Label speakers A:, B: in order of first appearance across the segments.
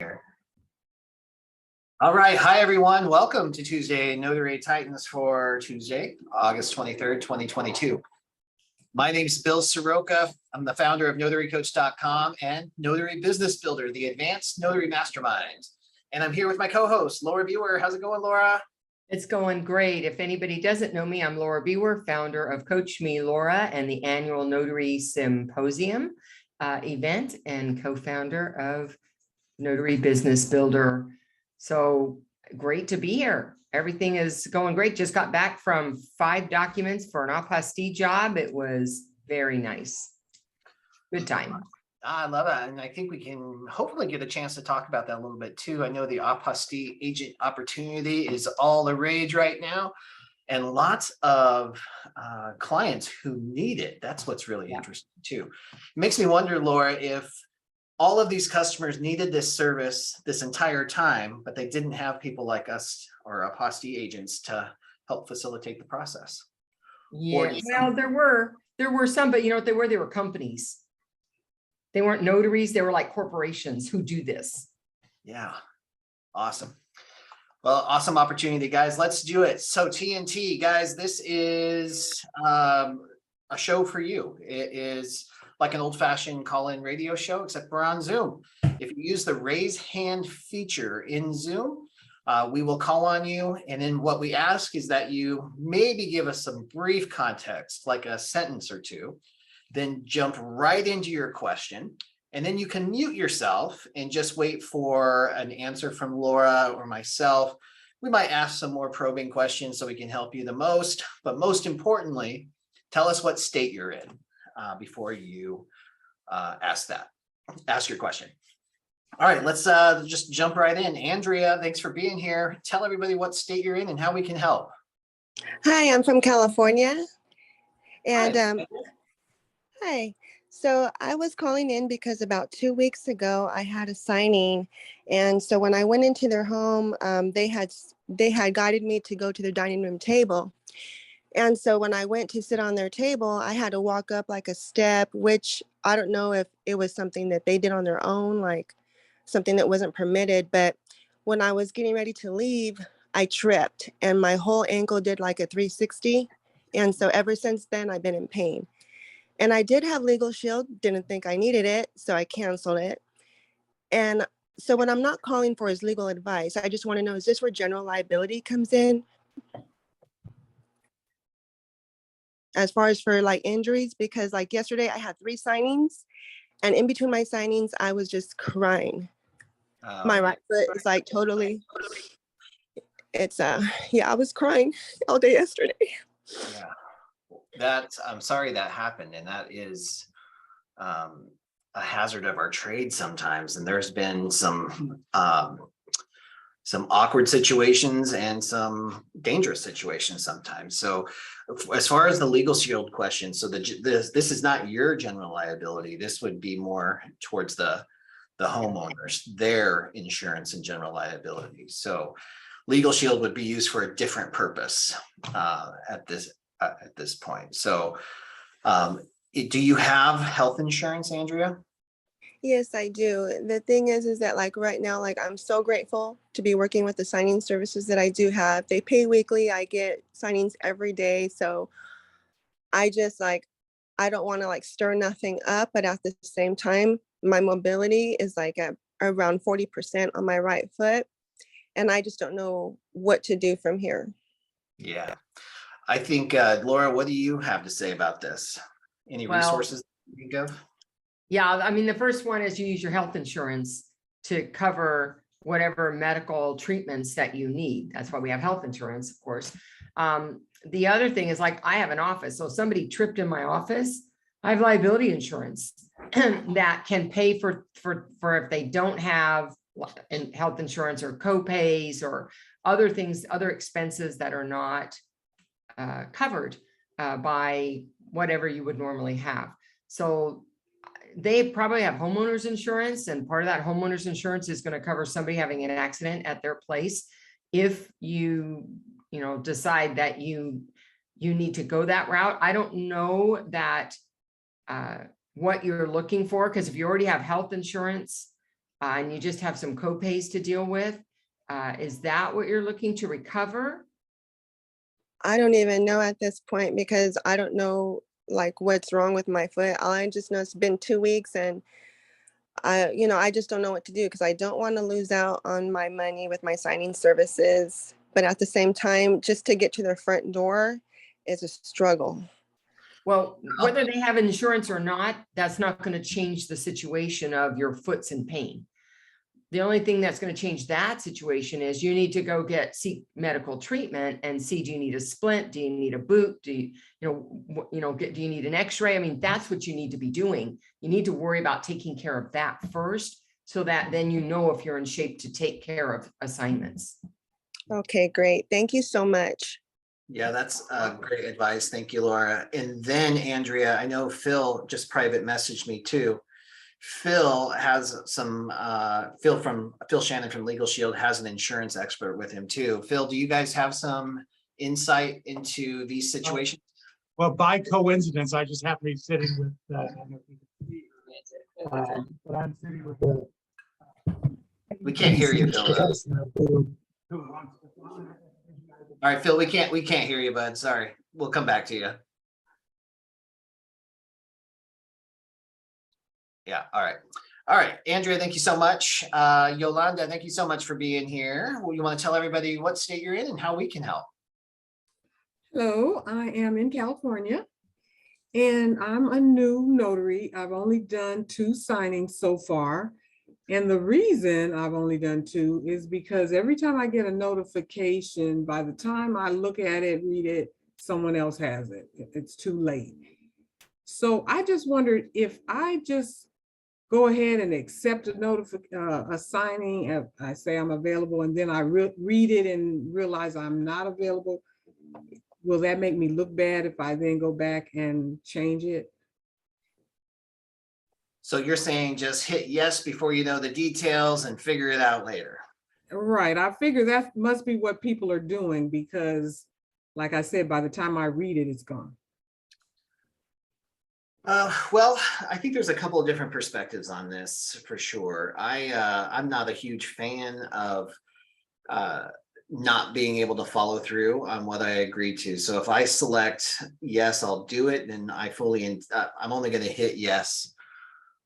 A: here. All right. Hi, everyone. Welcome to Tuesday Notary Titans for Tuesday, August 23rd, 2022. My name is Bill Soroka. I'm the founder of NotaryCoach.com and Notary Business Builder, the Advanced Notary Mastermind. And I'm here with my co-host, Laura Biewer. How's it going, Laura?
B: It's going great. If anybody doesn't know me, I'm Laura Biewer, founder of Coach Me Laura and the annual Notary Symposium event and co-founder of Notary Business Builder. So great to be here. Everything is going great. Just got back from 5 documents for an apostille job. It was very nice. Good time.
A: I love it. And I think we can hopefully get a chance to talk about that a little bit too. I know the apostille agent opportunity is all the rage right now, and lots of clients who need it. That's what's really interesting too. It makes me wonder, Laura, if all of these customers needed this service this entire time, but they didn't have people like us or apostille agents to help facilitate the process.
B: Yeah, well, there were some, but you know what they were? They were companies. They weren't notaries. They were like corporations who do this.
A: Yeah. Awesome. Well, awesome opportunity, guys. Let's do it. So TNT, guys, this is a show for you. It is like an old-fashioned call-in radio show, except we're on Zoom. If you use the raise hand feature in Zoom, we will call on you. And then what we ask is that you maybe give us some brief context, like a sentence or two, then jump right into your question. And then you can mute yourself and just wait for an answer from Laura or myself. We might ask some more probing questions so we can help you the most. But most importantly, tell us what state you're in before you ask your question. All right, let's just jump right in. Andrea, thanks for being here. Tell everybody what state you're in and how we can help.
C: Hi, I'm from California. And hi. So I was calling in because about 2 weeks ago, I had a signing. And so when I went into their home, they had guided me to go to their dining room table. And so when I went to sit on their table, I had to walk up like a step, which I don't know if it was something that they did on their own, like something that wasn't permitted. But when I was getting ready to leave, I tripped and my whole ankle did like a 360. And so ever since then, I've been in pain. And I did have Legal Shield, didn't think I needed it, so I canceled it. And so what I'm not calling for is legal advice. I just want to know, is this where general liability comes in? As far as for like injuries, because like yesterday I had 3 signings, and in between my signings, I was just crying. My right foot is like totally, it's yeah, I was crying all day yesterday.
A: Yeah, I'm sorry that happened, and that is a hazard of our trade sometimes. And there's been some awkward situations and some dangerous situations sometimes. So as far as the Legal Shield question, so this is not your general liability. This would be more towards the homeowners, their insurance and general liability. So Legal Shield would be used for a different purpose at this point. So do you have health insurance, Andrea?
C: Yes, I do. The thing is that like right now, like I'm so grateful to be working with the signing services that I do have. They pay weekly. I get signings every day. So I just like, I don't want to like stir nothing up, but at the same time, my mobility is like at around 40% on my right foot. And I just don't know what to do from here.
A: Yeah, I think, Laura, what do you have to say about this? Any resources you think of?
B: Yeah, I mean, the first one is you use your health insurance to cover whatever medical treatments that you need. That's why we have health insurance, of course. The other thing is like I have an office. So if somebody tripped in my office, I have liability insurance that can pay for if they don't have health insurance or co-pays or other things, other expenses that are not covered by whatever you would normally have. So they probably have homeowners insurance, and part of that homeowners insurance is going to cover somebody having an accident at their place. If you decide that you need to go that route, I don't know that what you're looking for, because if you already have health insurance, and you just have some co-pays to deal with. Is that what you're looking to recover?
C: I don't even know at this point because I don't know like what's wrong with my foot. All I just know it's been 2 weeks and I just don't know what to do because I don't want to lose out on my money with my signing services. But at the same time, just to get to their front door is a struggle.
B: Well, whether they have insurance or not, that's not going to change the situation of your foot's in pain. The only thing that's going to change that situation is you need to go seek medical treatment and see, do you need a splint? Do you need a boot? Do you, do you need an x-ray? I mean, that's what you need to be doing. You need to worry about taking care of that first, so that then you know if you're in shape to take care of assignments.
C: Okay, great. Thank you so much.
A: Yeah, that's great advice. Thank you, Laura. And then Andrea, I know Phil just private messaged me too. Phil has some, Phil Shannon from Legal Shield has an insurance expert with him too. Phil, do you guys have some insight into these situations?
D: Well, by coincidence, I just happen to be sitting with, I don't know if you can see, but I'm sitting with the.
A: We can't hear you, Phil. All right, Phil, we can't hear you, bud. Sorry. We'll come back to you. Yeah, all right. All right, Andrea, thank you so much. Yolanda, thank you so much for being here. Well, you want to tell everybody what state you're in and how we can help?
E: Hello, I am in California and I'm a new notary. I've only done 2 signings so far. And the reason I've only done 2 is because every time I get a notification, by the time I look at it, read it, someone else has it. It's too late. So I just wondered if I just go ahead and accept a signing, I say I'm available, and then I read it and realize I'm not available. Will that make me look bad if I then go back and change it?
A: So you're saying just hit yes before you know the details and figure it out later.
E: Right. I figure that must be what people are doing because, like I said, by the time I read it, it's gone.
A: Well, I think there's a couple of different perspectives on this for sure. I'm not a huge fan of not being able to follow through on what I agreed to. So if I select yes, I'll do it, then I I'm only going to hit yes.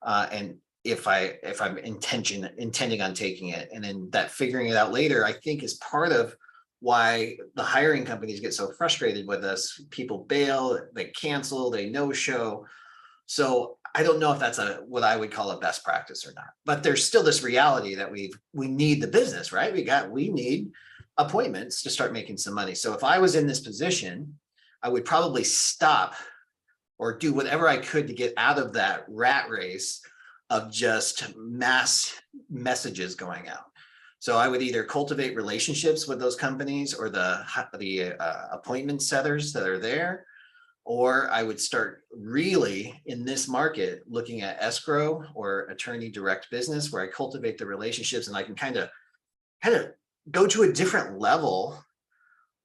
A: And if I'm intending on taking it, and then that figuring it out later, I think is part of why the hiring companies get so frustrated with us. People bail, they cancel, they no-show. So I don't know if that's what I would call a best practice or not, but there's still this reality that we need the business, right? We need appointments to start making some money. So if I was in this position, I would probably stop or do whatever I could to get out of that rat race of just mass messages going out. So I would either cultivate relationships with those companies or the appointment setters that are there, or I would start really in this market looking at escrow or attorney direct business where I cultivate the relationships and I can kind of go to a different level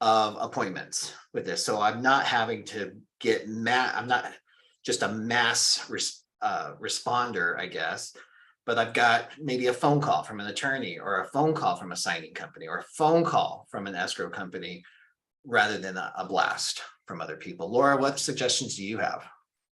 A: of appointments with this. So I'm not having to get I'm not just a mass responder, I guess, but I've got maybe a phone call from an attorney or a phone call from a signing company or a phone call from an escrow company rather than a blast from other people. Laura, what suggestions do you have?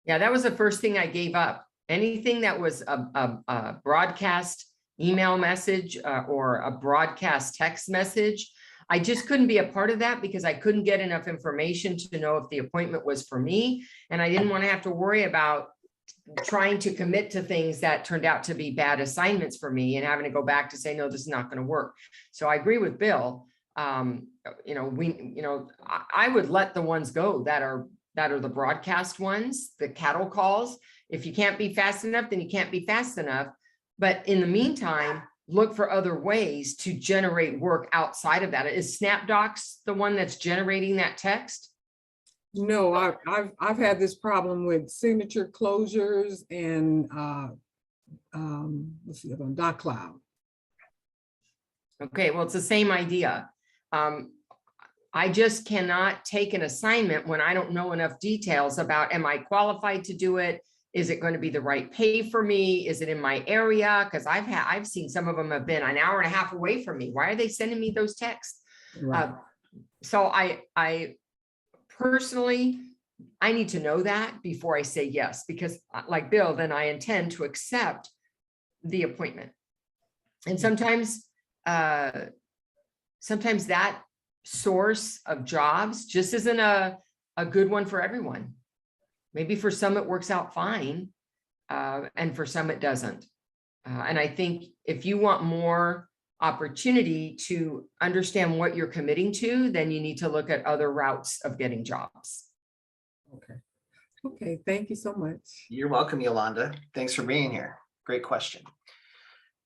B: Yeah, that was the first thing I gave up. Anything that was a broadcast email message or a broadcast text message, I just couldn't be a part of that because I couldn't get enough information to know if the appointment was for me. And I didn't want to have to worry about trying to commit to things that turned out to be bad assignments for me and having to go back to say, no, this is not going to work. So I agree with Bill. I would let the ones go that are the broadcast ones, the cattle calls. If you can't be fast enough, then you can't be fast enough. But in the meantime, look for other ways to generate work outside of that. Is SnapDocs the one that's generating that text?
E: No, I've had this problem with signature closures and what's the other one? .cloud.
B: Okay, well, it's the same idea. I just cannot take an assignment when I don't know enough details about, am I qualified to do it? Is it going to be the right pay for me? Is it in my area? Because I've seen some of them have been an hour and a half away from me. Why are they sending me those texts?
E: Right.
B: So I personally, I need to know that before I say yes, because like Bill, then I intend to accept the appointment. And sometimes that source of jobs just isn't a good one for everyone. Maybe for some it works out fine, and for some it doesn't. And I think if you want more opportunity to understand what you're committing to, then you need to look at other routes of getting jobs.
E: Okay. Okay, thank you so much.
A: You're welcome, Yolanda. Thanks for being here. Great question.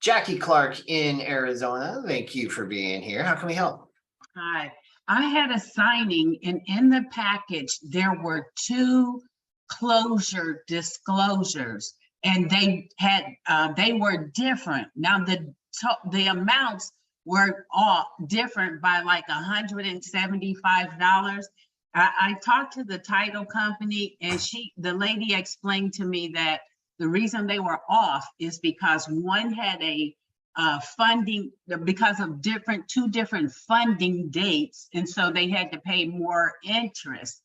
A: Jackie Clark in Arizona, thank you for being here. How can we help?
F: Hi, I had a signing and in the package, there were 2 closure disclosures and they were different. Now the amounts were all different by like $175. I talked to the title company and the lady explained to me that the reason they were off is because one had a funding, because of 2 different funding dates. And so they had to pay more interest.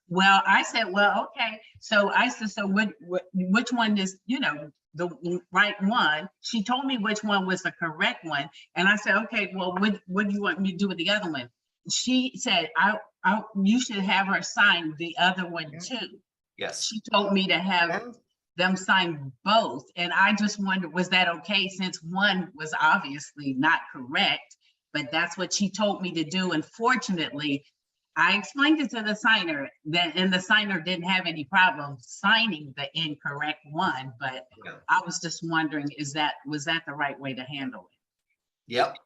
F: Well, I said, well, okay. So I said, so which one is, the right one? She told me which one was the correct one. And I said, okay, well, what do you want me to do with the other one? She said, you should have her sign the other one too.
A: Yes.
F: She told me to have them sign both. And I just wondered, was that okay? Since one was obviously not correct, but that's what she told me to do. And fortunately, I explained it to the signer and the signer didn't have any problem signing the incorrect one, but
A: Yeah.
F: I was just wondering, was that the right way to handle it?
A: Yep.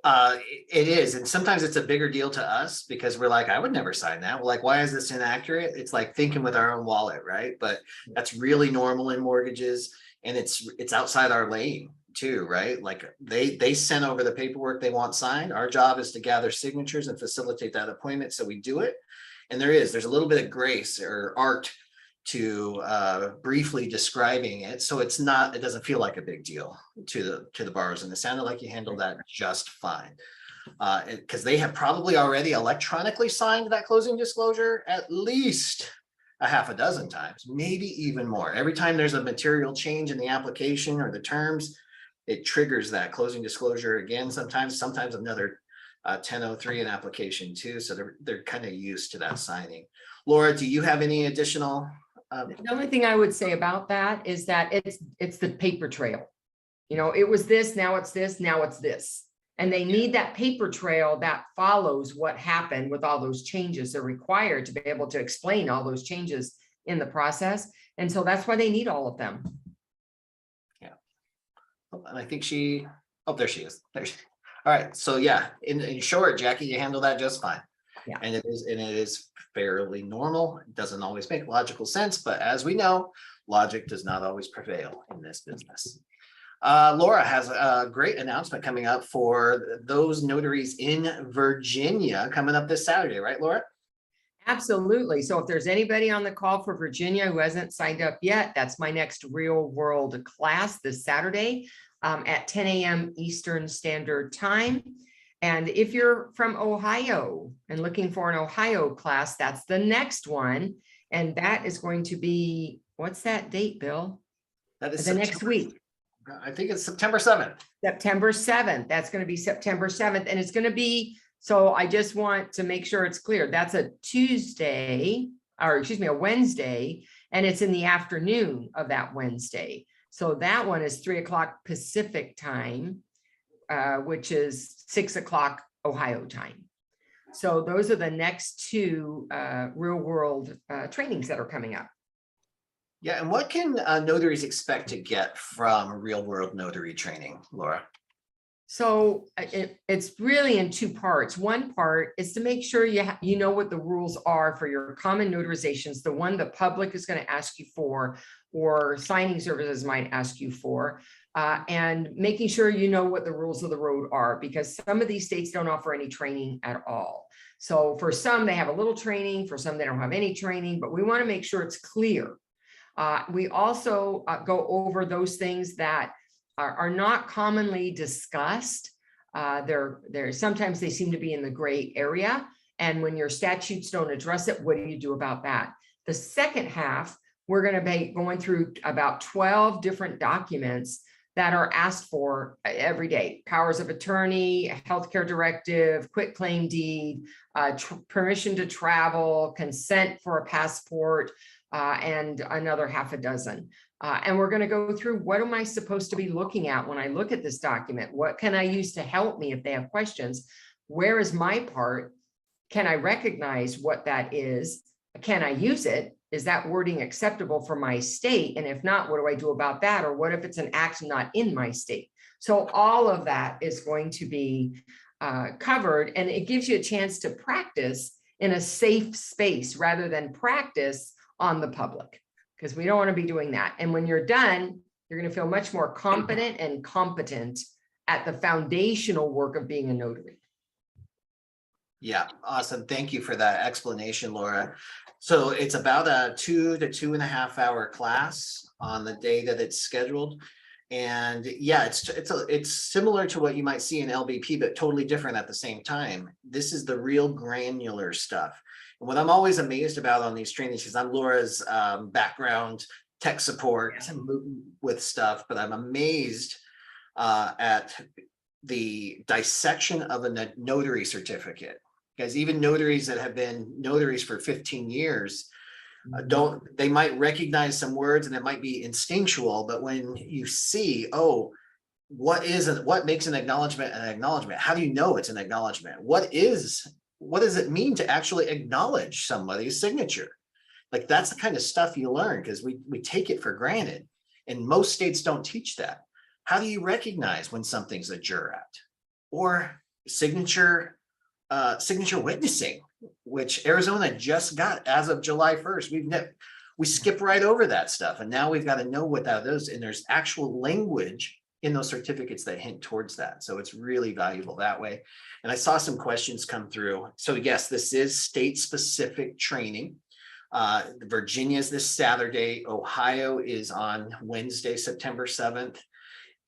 A: It is. And sometimes it's a bigger deal to us because we're like, I would never sign that. We're like, why is this inaccurate? It's like thinking with our own wallet, right? But that's really normal in mortgages, and it's outside our lane too, right? Like they sent over the paperwork they want signed. Our job is to gather signatures and facilitate that appointment. So we do it. And there's a little bit of grace or art to briefly describing it, so it doesn't feel like a big deal to the borrowers, and it sounded like you handled that just fine, because they have probably already electronically signed that closing disclosure at least a half a dozen times, maybe even more. Every time there's a material change in the application or the terms, it triggers that closing disclosure again. Sometimes another 1003 an application too, so they're kind of used to that signing. Laura, do you have any additional?
B: The only thing I would say about that is that it's the paper trail. It was this, now it's this, now it's this. And they need that paper trail that follows what happened with all those changes. They're required to be able to explain all those changes in the process. And so that's why they need all of them.
A: Yeah. And I think there she is. All right. So yeah, in short, Jackie, you handle that just fine.
B: Yeah.
A: And it is fairly normal. It doesn't always make logical sense, but as we know, logic does not always prevail in this business. Laura has a great announcement coming up for those notaries in Virginia coming up this Saturday, right, Laura?
B: Absolutely. So if there's anybody on the call for Virginia who hasn't signed up yet, that's my next real world class this Saturday at 10 a.m. Eastern Standard Time. And if you're from Ohio and looking for an Ohio class, that's the next one. And that is going to be, what's that date, Bill?
A: That is
B: the next week.
A: I think it's September 7th.
B: September 7th. That's going to be September 7th. And it's going to be, so I just want to make sure it's clear. That's a Tuesday, or excuse me, a Wednesday. And it's in the afternoon of that Wednesday. So that one is 3 o'clock Pacific time. Which is 6 o'clock Ohio time. So those are the next 2 real world trainings that are coming up.
A: Yeah, and what can notaries expect to get from real world notary training, Laura?
B: So it's really in 2 parts. One part is to make sure you know what the rules are for your common notarizations, the one the public is going to ask you for, or signing services might ask you for, and making sure you know what the rules of the road are, because some of these states don't offer any training at all. So for some, they have a little training, for some, they don't have any training, but we want to make sure it's clear. We also go over those things that are not commonly discussed. Sometimes they seem to be in the gray area. And when your statutes don't address it, what do you do about that? The second half, we're going to be going through about 12 different documents that are asked for every day. Powers of attorney, healthcare directive, quit claim deed, permission to travel, consent for a passport, and another half a dozen. And we're going to go through, what am I supposed to be looking at when I look at this document? What can I use to help me if they have questions? Where is my part? Can I recognize what that is? Can I use it? Is that wording acceptable for my state? And if not, what do I do about that? Or what if it's an act not in my state? So all of that is going to be covered, and it gives you a chance to practice in a safe space rather than practice on the public, because we don't want to be doing that. And when you're done, you're going to feel much more confident and competent at the foundational work of being a notary.
A: Yeah, awesome. Thank you for that explanation, Laura. So it's about a 2 to 2.5 hour class on the day that it's scheduled. And yeah, it's similar to what you might see in LBP, but totally different at the same time. This is the real granular stuff. And what I'm always amazed about on these trainings, because I'm Laura's background, tech support with stuff, but I'm amazed at the dissection of a notary certificate. Because even notaries that have been notaries for 15 years, they might recognize some words and it might be instinctual, but when you see, oh, what makes an acknowledgement an acknowledgement? How do you know it's an acknowledgement? What does it mean to actually acknowledge somebody's signature? Like, that's the kind of stuff you learn, because we take it for granted, and most states don't teach that. How do you recognize when something's a jurat or signature witnessing, which Arizona just got as of July 1st. We skip right over that stuff. And now we've got to know what that is. And there's actual language in those certificates that hint towards that. So it's really valuable that way. And I saw some questions come through. So yes, this is state specific training. Virginia is this Saturday. Ohio is on Wednesday, September 7th.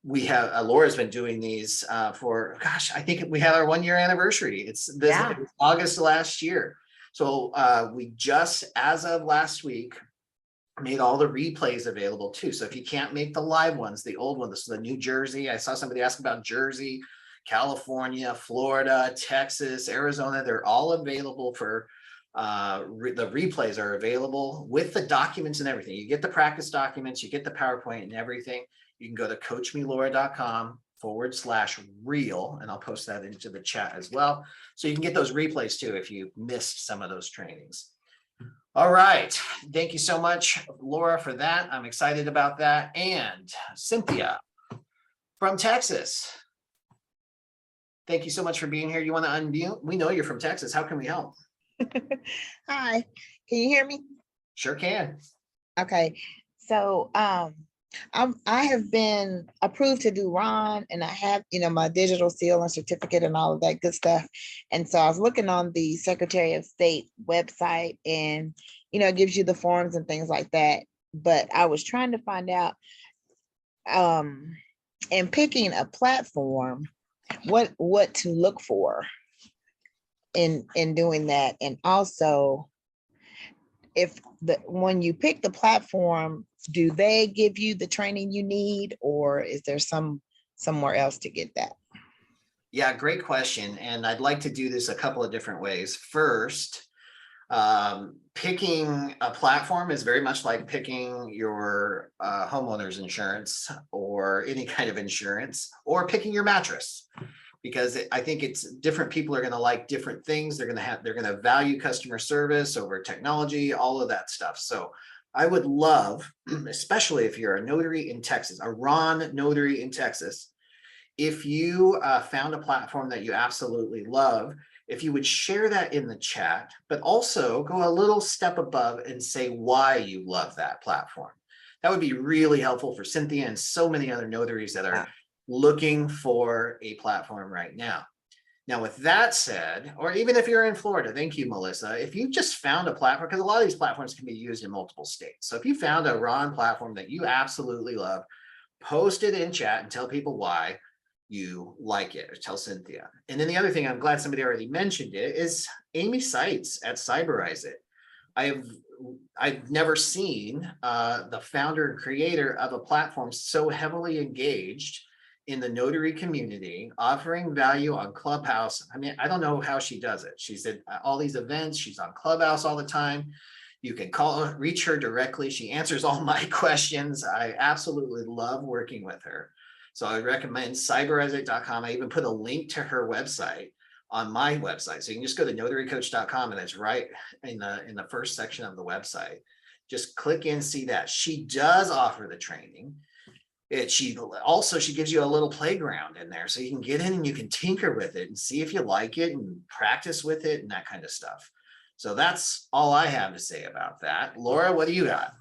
A: We have Laura's been doing these for, gosh, I think we had our 1-year anniversary. It's August last year. So we just, as of last week, made all the replays available too. So if you can't make the live ones, the old ones, the New Jersey, I saw somebody ask about Jersey, California, Florida, Texas, Arizona, they're all available for the replays are available with the documents and everything. You get the practice documents, you get the PowerPoint and everything. You can go to coachmelaura.com/real, and I'll post that into the chat as well. So you can get those replays too if you missed some of those trainings. All right. Thank you so much, Laura, for that. I'm excited about that. And Cynthia from Texas. Thank you so much for being here. You want to unmute? We know you're from Texas. How can we help?
G: Hi, can you hear me?
A: Sure can.
G: Okay, so I have been approved to do Ron, and I have, my digital seal and certificate and all of that good stuff. And so I was looking on the Secretary of State website, and it gives you the forms and things like that. But I was trying to find out, in picking a platform, what to look for in doing that, and also when you pick the platform, do they give you the training you need, or is there somewhere else to get that?
A: Yeah, great question. And I'd like to do this a couple of different ways. First, picking a platform is very much like picking your homeowner's insurance or any kind of insurance, or picking your mattress, because I think it's different. People are going to like different things. They're going to value customer service over technology, all of that stuff. So I would love, especially if you're a notary in Texas, a Ron notary in Texas, if you found a platform that you absolutely love, if you would share that in the chat, but also go a little step above and say why you love that platform. That would be really helpful for Cynthia and so many other notaries that are looking for a platform right now. Now, with that said, or even if you're in Florida, thank you, Melissa. If you just found a platform, because a lot of these platforms can be used in multiple states. So if you found a Ron platform that you absolutely love, post it in chat and tell people why you like it, or tell Cynthia. And then the other thing, I'm glad somebody already mentioned it, is Amy Seitz at Cyberize It. I've never seen the founder and creator of a platform so heavily engaged in the notary community, offering value on Clubhouse. I mean, I don't know how she does it. She's at all these events. She's on Clubhouse all the time. You can reach her directly. She answers all my questions. I absolutely love working with her. So I recommend cyberize.com. I even put a link to her website on my website. So you can just go to notarycoach.com, and it's right in the first section of the website. Just click in, see that. She does offer the training. She gives you a little playground in there, so you can get in and you can tinker with it and see if you like it and practice with it and that kind of stuff. So that's all I have to say about that. Laura, what do you got?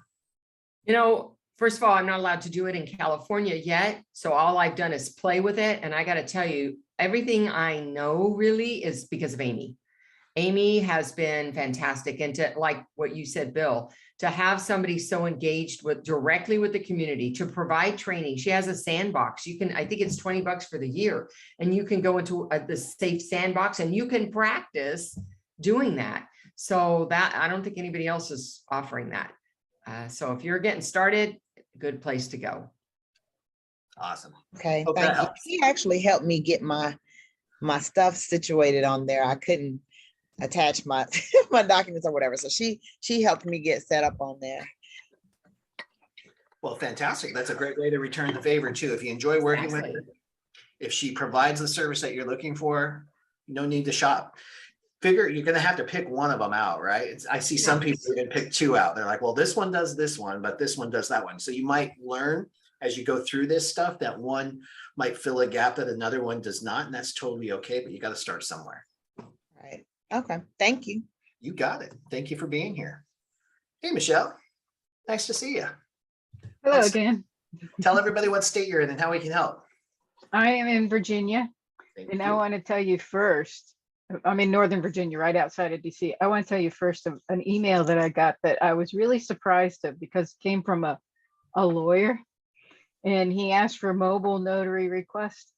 B: You know, first of all, I'm not allowed to do it in California yet. So all I've done is play with it. And I got to tell you, everything I know really is because of Amy. Amy has been fantastic. And to, like what you said, Bill, to have somebody so engaged directly with the community, to provide training. She has a sandbox. You can, I think it's $20 for the year, and you can go into the safe sandbox and you can practice doing that. So that, I don't think anybody else is offering that. So if you're getting started, good place to go.
A: Awesome.
G: Okay,
A: Hope that
G: thank you.
A: helps.
G: She actually helped me get my stuff situated on there. I couldn't attach my my documents or whatever. So she helped me get set up on there.
A: Well, fantastic. That's a great way to return the favor too. If you enjoy working with her, if she provides the service that you're looking for, no need to shop. Figure you're going to have to pick one of them out, right? I see some people are going to pick two out. They're like, well, this one does this one, but this one does that one. So you might learn as you go through this stuff that one might fill a gap that another one does not. And that's totally okay, but you got to start somewhere.
G: Right. Okay. Thank you.
A: You got it. Thank you for being here. Hey, Michelle. Nice to see you.
H: Hello
A: Let's
H: again.
A: tell everybody what state you're in and how we can help.
H: I am in Virginia,
A: Thank
H: and I
A: you.
H: want to tell you first, I'm in Northern Virginia, right outside of DC. I want to tell you first of an email that I got that I was really surprised of, because it came from a lawyer, and he asked for a mobile notary request.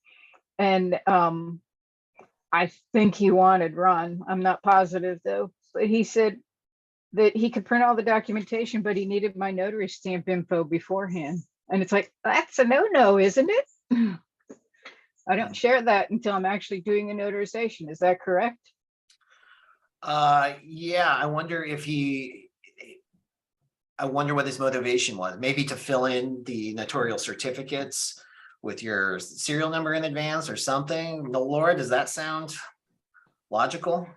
H: And I think he wanted Ron. I'm not positive though. But he said that he could print all the documentation, but he needed my notary stamp info beforehand. And it's like, that's a no-no, isn't it? I don't share that until I'm actually doing a notarization. Is that correct?
A: Yeah, I wonder what his motivation was. Maybe to fill in the notarial certificates with your serial number in advance or something. The Lord, does that sound logical?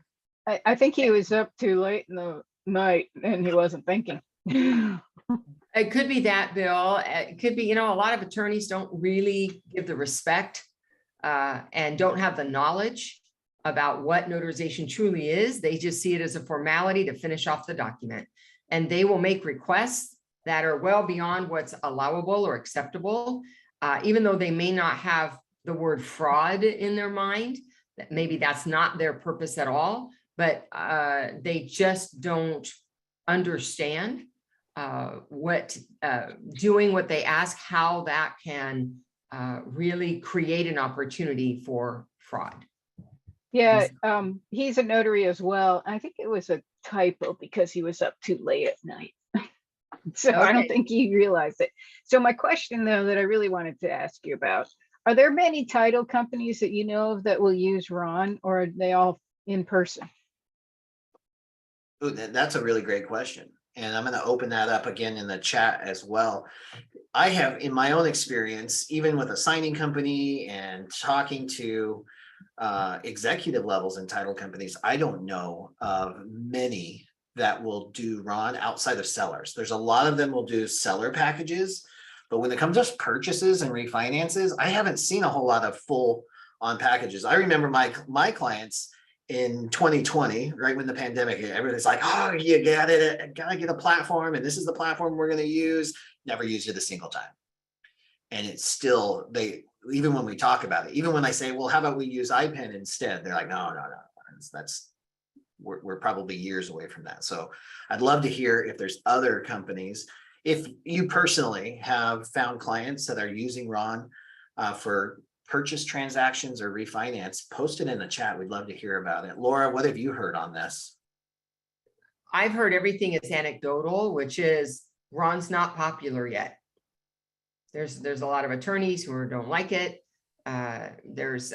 H: I think he was up too late in the night and he wasn't thinking.
B: It could be that, Bill. It could be, a lot of attorneys don't really give the respect and don't have the knowledge about what notarization truly is. They just see it as a formality to finish off the document. And they will make requests that are well beyond what's allowable or acceptable, even though they may not have the word fraud in their mind. That maybe that's not their purpose at all, but they just don't understand doing what they ask, how that can really create an opportunity for fraud.
H: Yeah, he's a notary as well. I think it was a typo because he was up too late at night. So I don't think he realized it. So my question though, that I really wanted to ask you about, are there many title companies that you know of that will use Ron, or are they all in person?
A: Ooh, that's a really great question. And I'm going to open that up again in the chat as well. I have, in my own experience, even with a signing company and talking to executive levels in title companies, I don't know of many that will do Ron outside of sellers. There's a lot of them will do seller packages, but when it comes to purchases and refinances, I haven't seen a whole lot of full on packages. I remember my clients in 2020, right when the pandemic hit, everybody's like, oh, you gotta get a platform, and this is the platform we're going to use. Never used it a single time. And it's still, even when we talk about it, even when I say, well, how about we use iPen instead? They're like, no, we're probably years away from that. So I'd love to hear if there's other companies, if you personally have found clients that are using Ron for purchase transactions or refinance, post it in the chat. We'd love to hear about it. Laura, what have you heard on this?
B: I've heard everything is anecdotal, which is Ron's not popular yet. There's a lot of attorneys who don't like it. There's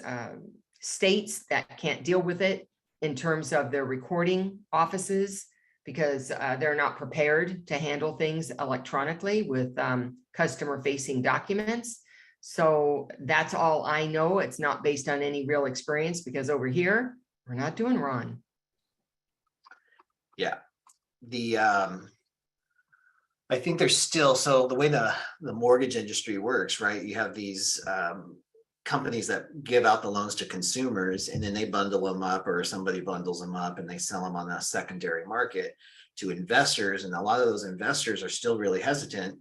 B: states that can't deal with it in terms of their recording offices because they're not prepared to handle things electronically with customer facing documents. So that's all I know. It's not based on any real experience because over here, we're not doing Ron.
A: Yeah. I think there's still, so the way the mortgage industry works, right? You have these companies that give out the loans to consumers and then they bundle them up or somebody bundles them up and they sell them on the secondary market to investors. And a lot of those investors are still really hesitant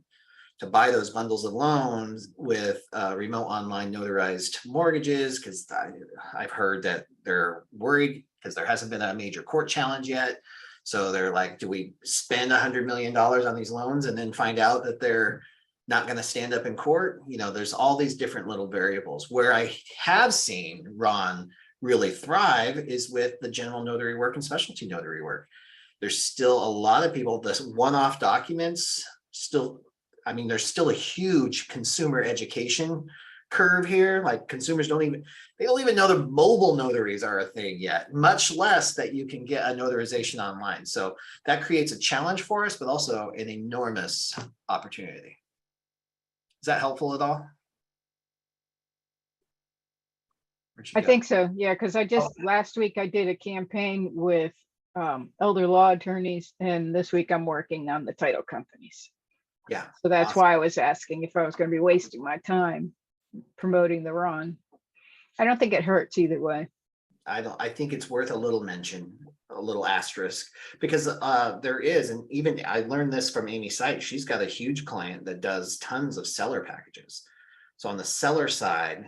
A: to buy those bundles of loans with remote online notarized mortgages because I've heard that they're worried because there hasn't been a major court challenge yet. So they're like, do we spend $100 million on these loans and then find out that they're not going to stand up in court? You know, there's all these different little variables. Where I have seen Ron really thrive is with the general notary work and specialty notary work. There's still a lot of people, this one-off documents still, I mean, there's still a huge consumer education curve here. Like consumers don't even know the mobile notaries are a thing yet, much less that you can get a notarization online. So that creates a challenge for us, but also an enormous opportunity. Is that helpful at all?
H: I think so. Yeah, because last week I did a campaign with elder law attorneys, and this week I'm working on the title companies.
A: Yeah.
H: So that's
A: awesome.
H: why I was asking if I was going to be wasting my time promoting the Ron. I don't think it hurts either way.
A: I think it's worth a little mention, a little asterisk, because there is, and even I learned this from Amy Seitz. She's got a huge client that does tons of seller packages. So on the seller side,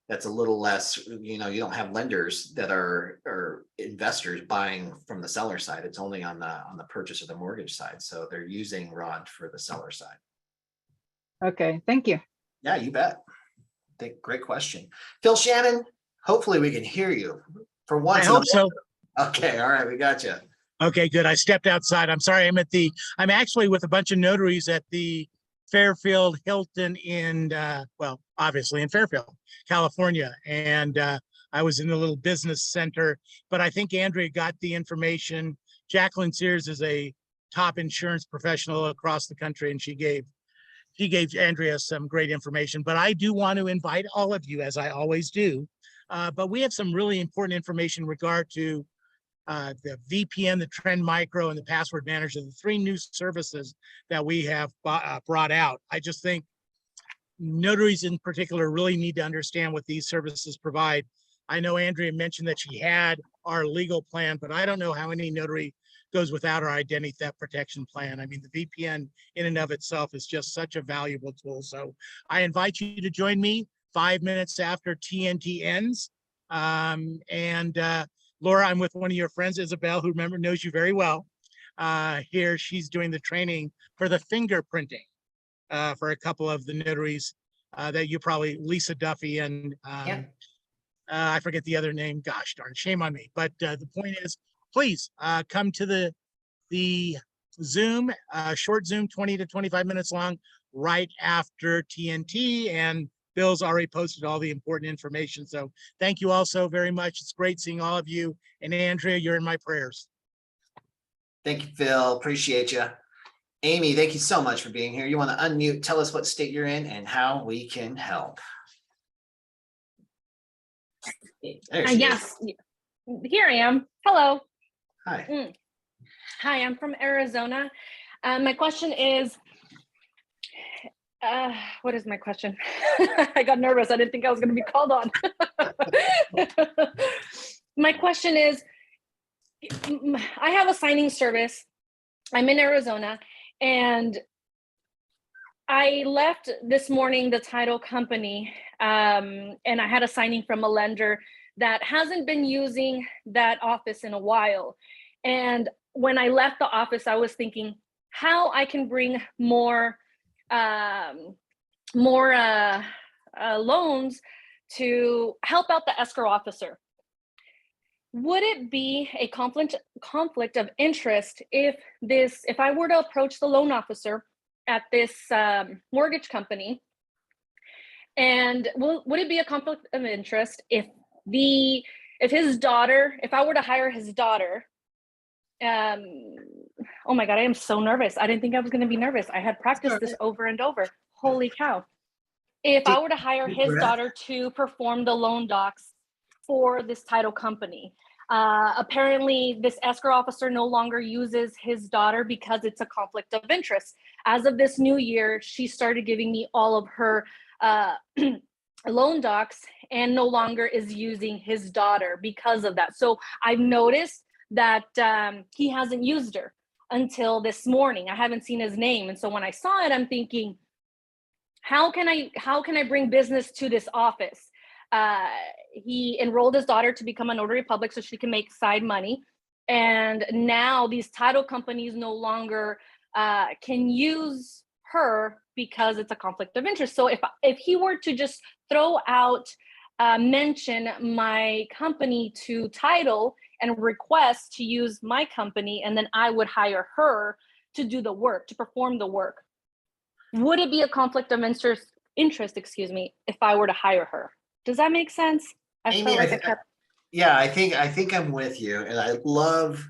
A: that's a little less, you know, you don't have lenders that are investors buying from the seller side. It's only on the purchase of the mortgage side. So they're using Ron for the seller side.
H: Okay, thank you.
A: Yeah, you bet. Great question. Phil Shannon, hopefully we can hear you for once.
D: I hope so.
A: Okay, all right, we got you.
D: Okay, good. I stepped outside. I'm sorry. I'm actually with a bunch of notaries at the Fairfield Hilton in, obviously in Fairfield, California. And I was in the little business center, but I think Andrea got the information. Jacqueline Sears is a top insurance professional across the country, and she gave Andrea some great information. But I do want to invite all of you, as I always do. But we have some really important information in regard to the VPN, the Trend Micro, and the Password Manager, the 3 new services that we have brought out. I just think notaries in particular really need to understand what these services provide. I know Andrea mentioned that she had our legal plan, but I don't know how any notary goes without our identity theft protection plan. I mean, the VPN in and of itself is just such a valuable tool. So I invite you to join me 5 minutes after TNT ends. Laura, I'm with one of your friends, Isabel, who knows you very well. Here, she's doing the training for the fingerprinting for a couple of the notaries that you probably, Lisa Duffy and I forget the other name. Gosh darn, shame on me. But the point is, please come to the Zoom, short Zoom, 20 to 25 minutes long, right after TNT. And Bill's already posted all the important information. So thank you all so very much. It's great seeing all of you. And Andrea, you're in my prayers.
A: Thank you, Phil. Appreciate you. Amy, thank you so much for being here. You want to unmute, tell us what state you're in and how we can help.
I: Yes, here I am. Hello.
A: Hi.
I: Hi, I'm from Arizona. My question is, what is my question? I got nervous. I didn't think I was going to be called on. My question is, I have a signing service. I'm in Arizona, and I left this morning the title company, and I had a signing from a lender that hasn't been using that office in a while. And when I left the office, I was thinking how I can bring more loans to help out the escrow officer. Would it be a conflict of interest if I were to approach the loan officer at this mortgage company, and would it be a conflict of interest if I were to hire his daughter? Oh my God, I am so nervous. I didn't think I was going to be nervous. I had practiced this over and over. Holy cow. If I were to hire his daughter to perform the loan docs for this title company, apparently this escrow officer no longer uses his daughter because it's a conflict of interest. As of this new year, she started giving me all of her loan docs and no longer is using his daughter because of that. So I've noticed that he hasn't used her until this morning. I haven't seen his name. And so when I saw it, I'm thinking, how can I bring business to this office? He enrolled his daughter to become a notary public so she can make side money. And now these title companies no longer can use her because it's a conflict of interest. So if he were to just throw out, mention my company to title and request to use my company, and then I would hire her to do the work, to perform the work, would it be a conflict of interest, if I were to hire her? Does that make sense?
A: Amy, I think I'm with you, and I love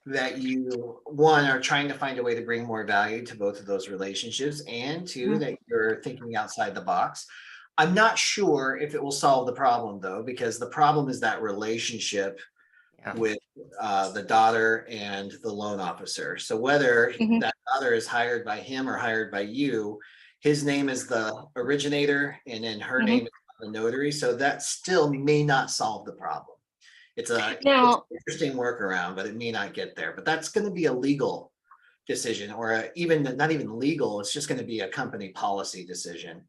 A: that you, one, are trying to find a way to bring more value to both of those relationships, and two, that you're thinking outside the box. I'm not sure if it will solve the problem though, because the problem is that relationship with the daughter and the loan officer. So whether that daughter is hired by him or hired by you, his name is the originator and then her name is the notary. So that still may not solve the problem. It's an interesting workaround, but it may not get there. But that's going to be a legal decision, or not even legal. It's just going to be a company policy decision.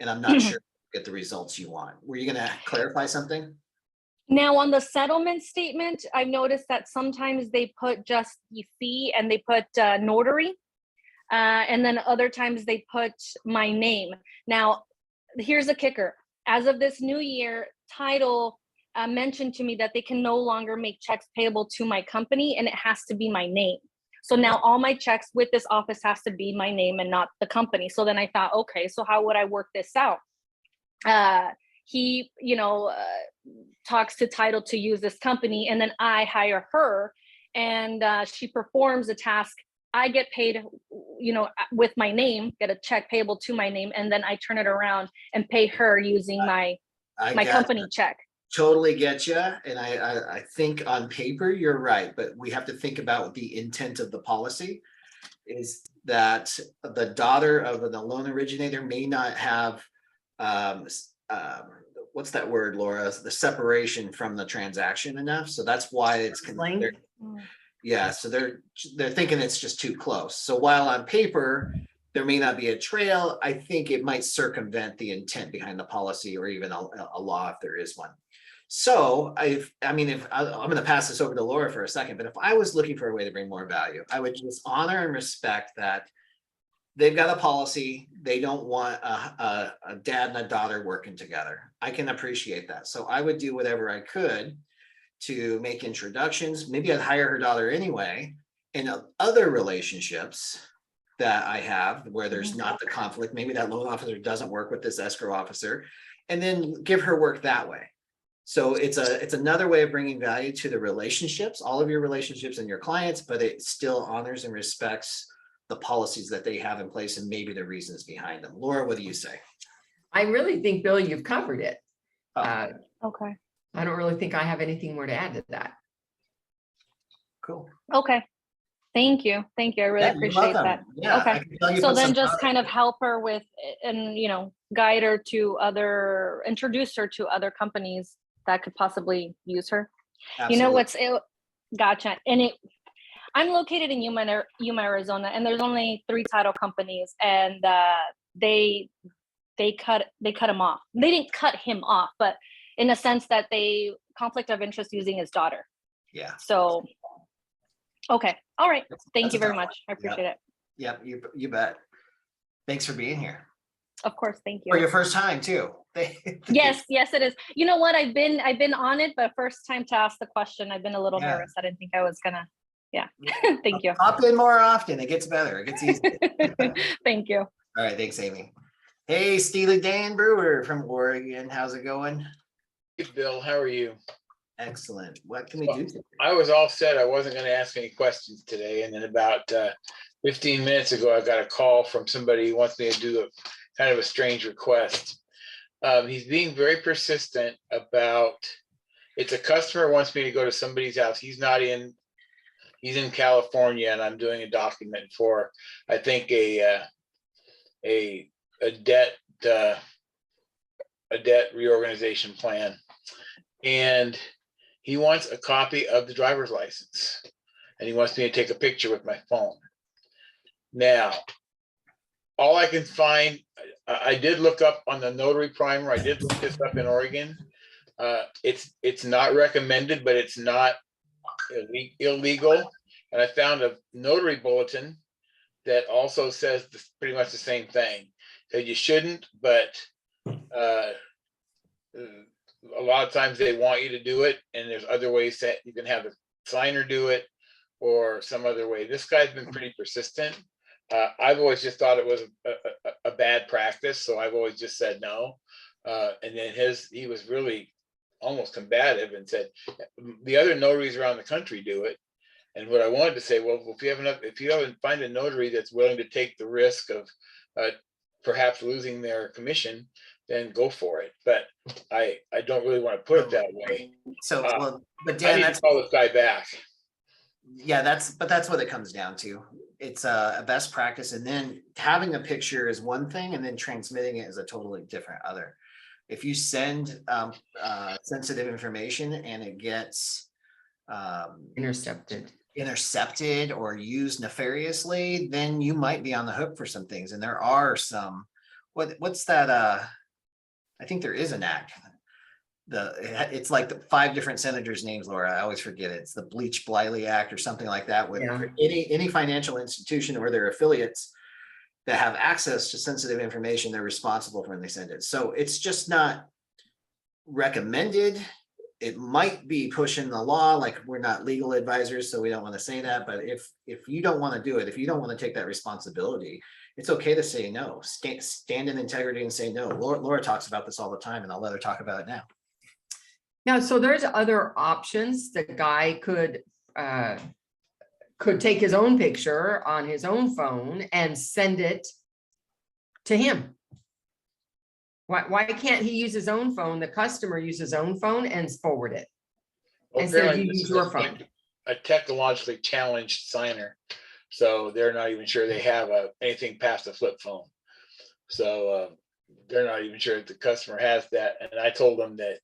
A: And I'm not sure you get the results you want. Were you going to clarify something?
I: Now, on the settlement statement, I've noticed that sometimes they put just the fee and they put notary, and then other times they put my name. Now, here's the kicker. As of this new year, title mentioned to me that they can no longer make checks payable to my company, and it has to be my name. So now all my checks with this office has to be my name and not the company. So then I thought, okay, so how would I work this out? He, talks to title to use this company, and then I hire her, and she performs a task. I get paid, with my name, get a check payable to my name, and then I turn it around and pay her using my company check.
A: Totally get you. And I think on paper, you're right, but we have to think about the intent of the policy is that the daughter of the loan originator may not have, what's that word, Laura? The separation from the transaction enough. So that's why it's considered. Yeah, so they're thinking it's just too close. So while on paper, there may not be a trail, I think it might circumvent the intent behind the policy, or even a law if there is one. So I'm going to pass this over to Laura for a second, but if I was looking for a way to bring more value, I would just honor and respect that they've got a policy. They don't want a dad and a daughter working together. I can appreciate that. So I would do whatever I could to make introductions. Maybe I'd hire her daughter anyway. And other relationships that I have where there's not the conflict, maybe that loan officer doesn't work with this escrow officer, and then give her work that way. So it's another way of bringing value to the relationships, all of your relationships and your clients, but it still honors and respects the policies that they have in place and maybe the reasons behind them. Laura, what do you say?
B: I really think, Bill, you've covered it.
I: Okay.
B: I don't really think I have anything more to add to that.
A: Cool.
I: Okay. Thank you. I really appreciate that.
A: Yeah,
I: okay. So then just kind of help her with, and guide her to introduce her to other companies that could possibly use her.
A: Absolutely.
I: Gotcha. And I'm located in Yuma, Arizona, and there's only 3 title companies, and they cut him off. They didn't cut him off, but in a sense that they conflict of interest using his daughter.
A: Yeah.
I: So, okay. All right. Thank
A: That's
I: you
A: a
I: very
A: tough one.
I: much. I appreciate it.
A: Yep, you bet. Thanks for being here.
I: Of course. Thank
A: For
I: you.
A: your first time too.
I: Yes, it is. You know what? I've been on it, but first time to ask the question, I've been a little
A: Yeah.
I: nervous. I didn't think I was gonna. Yeah. Thank you.
A: Hop in more often. It gets better. It gets easier.
I: Thank you.
A: All right. Thanks, Amy. Hey, Steely Dan Brewer from Oregon. How's it going?
J: Hey, Bill, how are you?
A: Excellent. What can we do today?
J: I was all set. I wasn't going to ask any questions today. And then about 15 minutes ago, I got a call from somebody who wants me to do a kind of a strange request. He's being very persistent about, it's a customer wants me to go to somebody's house. He's in California, and I'm doing a document for, I think, a debt reorganization plan. And he wants a copy of the driver's license, and he wants me to take a picture with my phone. Now, all I can find, I did look up on the Notary Primer. I did look this up in Oregon. It's not recommended, but it's not illegal. And I found a notary bulletin that also says pretty much the same thing. That you shouldn't, but a lot of times they want you to do it, and there's other ways that you can have the signer do it or some other way. This guy's been pretty persistent. I've always just thought it was a bad practice, so I've always just said no. And then he was really almost combative and said the other notaries around the country do it. And what I wanted to say, well, if you haven't find a notary that's willing to take the risk of perhaps losing their commission, then go for it. But I don't really want to put it that way.
A: So, but
J: I
A: Dan,
J: need
A: that's
J: to call this guy back.
A: yeah, that's what it comes down to. It's a best practice, and then having a picture is one thing, and then transmitting it is a totally different other. If you send sensitive information and it gets intercepted or used nefariously, then you might be on the hook for some things. And there are some, what's that? I think there is an act. It's like the 5 different senators' names, Laura. I always forget it. It's the Bleach-Bliley Act or something like that. With any financial institution or their affiliates that have access to sensitive information, they're responsible for when they send it. So it's just not recommended. It might be pushing the law, like we're not legal advisors, so we don't want to say that. But if you don't want to do it, if you don't want to take that responsibility, it's okay to say no. Stand in integrity and say no. Laura talks about this all the time, and I'll let her talk about it now.
B: Yeah, so there's other options. The guy could take his own picture on his own phone and send it to him. Why can't he use his own phone? The customer use his own phone and forward it instead of you use your phone.
J: A technologically challenged signer, so they're not even sure they have anything past a flip phone. So they're not even sure if the customer has that. And I told them that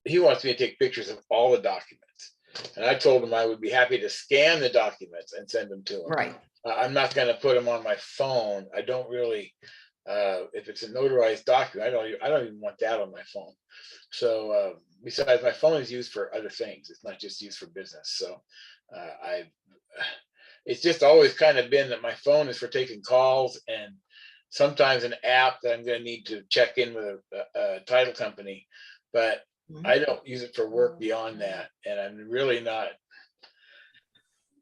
J: he wants me to take pictures of all the documents, and I told him I would be happy to scan the documents and send them to him.
B: Right.
J: I'm not going to put them on my phone. I don't really. If it's a notarized document, I don't even want that on my phone. So besides, my phone is used for other things. It's not just used for business. So it's just always kind of been that my phone is for taking calls and sometimes an app that I'm going to need to check in with a title company, but I don't use it for work beyond that. And I'm really not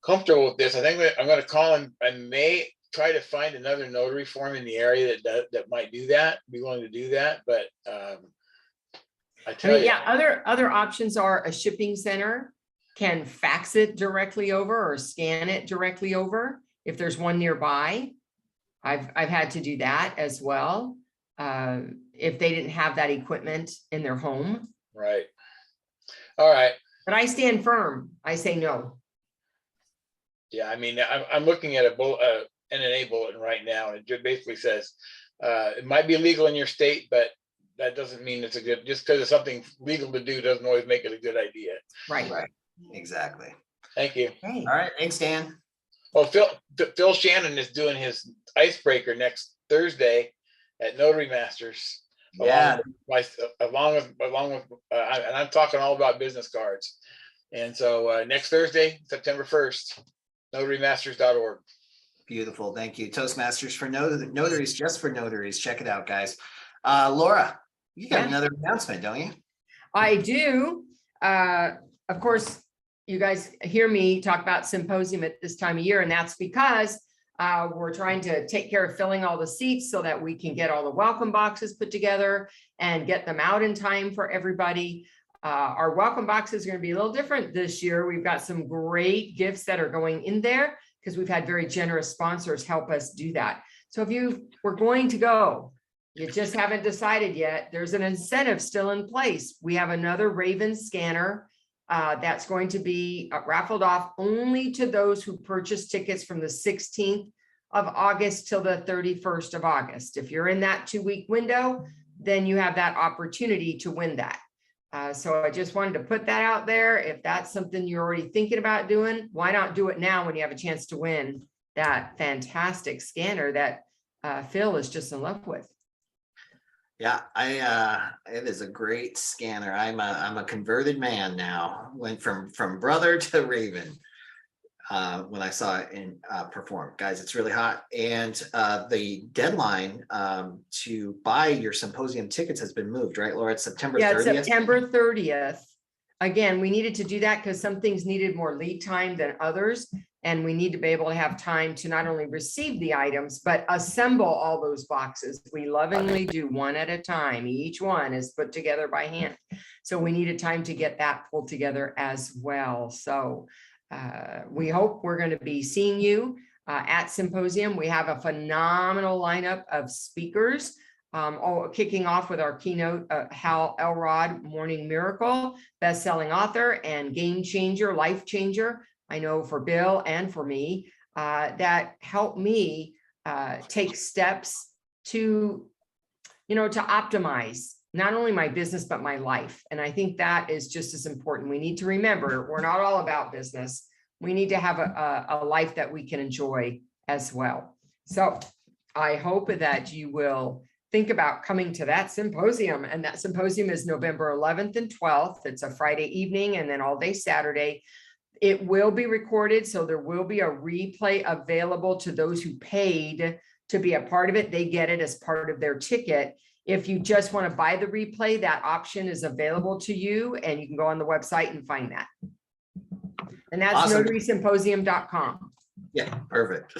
J: comfortable with this. I think I'm going to call him. I may try to find another notary firm in the area that might do that, be willing to do that. But I tell you,
B: yeah, other options are a shipping center can fax it directly over or scan it directly over if there's one nearby. I've had to do that as well. If they didn't have that equipment in their home.
J: Right. All right.
B: But I stand firm. I say no.
J: Yeah, I mean, I'm looking at an NNA bulletin right now, and it basically says it might be illegal in your state, but that doesn't mean it's a good. Just because it's something legal to do doesn't always make it a good idea.
B: Right.
A: Right. Exactly.
J: Thank you.
B: Hey.
A: All right. Thanks, Dan.
J: Oh, Phil Shannon is doing his icebreaker next Thursday at Notary Masters.
A: Yeah,
J: Along with, and I'm talking all about business cards. And so next Thursday, September 1st, notarymasters.org.
A: beautiful. Thank you. Toastmasters for notaries, just for notaries. Check it out, guys. Laura, you got
B: Yeah.
A: another announcement, don't you?
B: I do. Of course, you guys hear me talk about symposium at this time of year, and that's because we're trying to take care of filling all the seats so that we can get all the welcome boxes put together and get them out in time for everybody. Our welcome boxes are going to be a little different this year. We've got some great gifts that are going in there because we've had very generous sponsors help us do that. So if you were going to go, you just haven't decided yet, there's an incentive still in place. We have another Raven scanner that's going to be raffled off only to those who purchase tickets from the 16th of August till the 31st of August. If you're in that 2-week window, then you have that opportunity to win that. So I just wanted to put that out there. If that's something you're already thinking about doing, why not do it now when you have a chance to win that fantastic scanner that Phil is just in love with?
A: Yeah, it is a great scanner. I'm a converted man now. Went from brother to Raven when I saw it in perform. Guys, it's really hot. And the deadline to buy your symposium tickets has been moved, right, Laura? It's September 30th.
B: Yeah, it's September 30th. Again, we needed to do that because some things needed more lead time than others. And we need to be able to have time to not only receive the items, but assemble all those boxes. We lovingly do one at a time. Each one is put together by hand. So we needed time to get that pulled together as well. So we hope we're going to be seeing you at Symposium. We have a phenomenal lineup of speakers. Kicking off with our keynote, Hal Elrod, Morning Miracle, best-selling author and game changer, life changer. I know for Bill and for me, that helped me take steps to optimize not only my business, but my life. And I think that is just as important. We need to remember, we're not all about business. We need to have a life that we can enjoy as well. So I hope that you will think about coming to that symposium. And that symposium is November 11th and 12th. It's a Friday evening and then all day Saturday. It will be recorded, so there will be a replay available to those who paid to be a part of it. They get it as part of their ticket. If you just want to buy the replay, that option is available to you, and you can go on the website and find that. And that's
A: Awesome.
B: notarysymposium.com.
A: Yeah, perfect.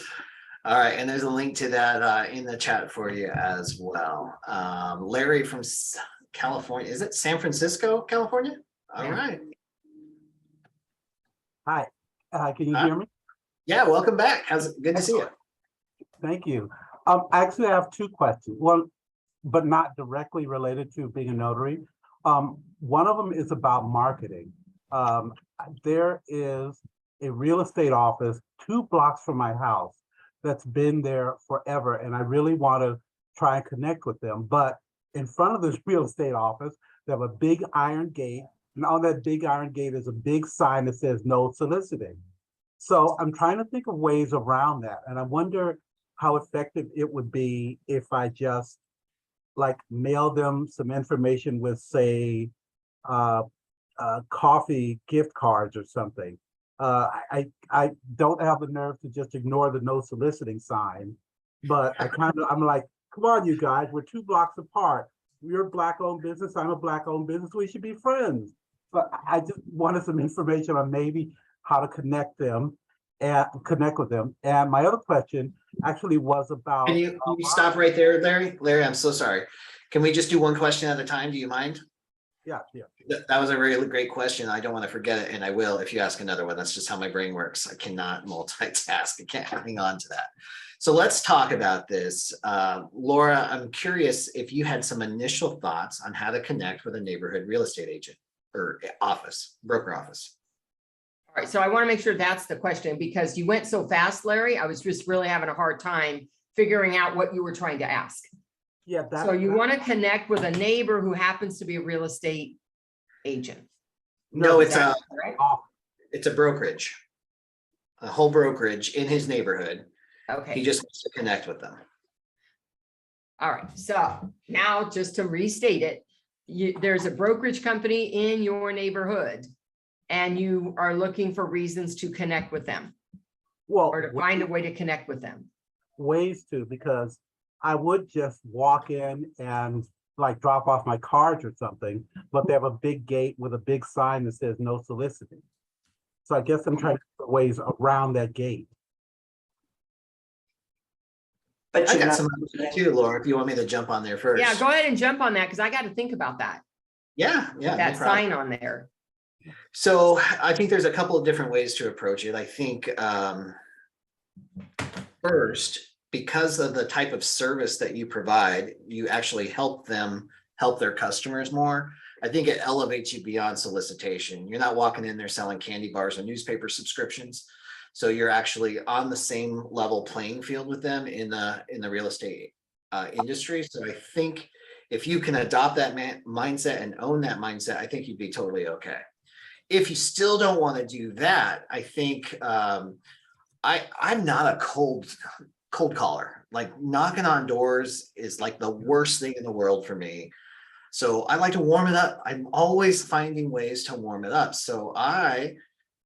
A: All right, and there's a link to that in the chat for you as well. Larry from California, is it San Francisco, California? All
B: Yeah.
A: right.
K: Hi, can you hear me?
A: Yeah, welcome back. How's it? Good to see you.
K: Thank you. I actually have two questions. One, but not directly related to being a notary. One of them is about marketing. There is a real estate office 2 blocks from my house that's been there forever, and I really want to try and connect with them. But in front of this real estate office, they have a big iron gate. And on that big iron gate is a big sign that says no soliciting. So I'm trying to think of ways around that. And I wonder how effective it would be if I just mail them some information with, say, coffee gift cards or something. I don't have the nerve to just ignore the no soliciting sign, but I'm like, come on, you guys, we're 2 blocks apart. You're a Black-owned business, I'm a Black-owned business, we should be friends. But I just wanted some information on maybe how to connect with them. And my other question actually was about.
A: Can you stop right there, Larry? Larry, I'm so sorry. Can we just do one question at a time? Do you mind?
K: Yeah.
A: That was a really great question. I don't want to forget it, and I will if you ask another one. That's just how my brain works. I cannot multitask. I can't hang on to that. So let's talk about this. Laura, I'm curious if you had some initial thoughts on how to connect with a neighborhood real estate agent or broker office.
B: All right, so I want to make sure that's the question because you went so fast, Larry. I was just really having a hard time figuring out what you were trying to ask.
K: Yeah.
B: So you want to connect with a neighbor who happens to be a real estate agent?
A: No, it's a
B: right?
A: brokerage. a whole brokerage in his neighborhood. He
B: Okay,
A: just wants to connect with them.
B: all right. So now just to restate it, there's a brokerage company in your neighborhood and you are looking for reasons to connect with them
K: Well,
B: or to find a way to connect with them.
K: ways to, because I would just walk in and like drop off my cards or something, but they have a big gate with a big sign that says no soliciting. So I guess I'm trying to put ways around that gate.
A: I got some ideas too, Laura, if you want me to jump on there first.
B: Yeah, go ahead and jump on that because I got to think about that,
A: Yeah, no
B: that
A: problem.
B: sign on there.
A: So I think there's a couple of different ways to approach it. I think first, because of the type of service that you provide, you actually help them help their customers more. I think it elevates you beyond solicitation. You're not walking in there selling candy bars or newspaper subscriptions. So you're actually on the same level playing field with them in the real estate industry. So I think if you can adopt that mindset and own that mindset, I think you'd be totally okay. If you still don't want to do that, I think I'm not a cold caller. Like knocking on doors is like the worst thing in the world for me. So I like to warm it up. I'm always finding ways to warm it up. So I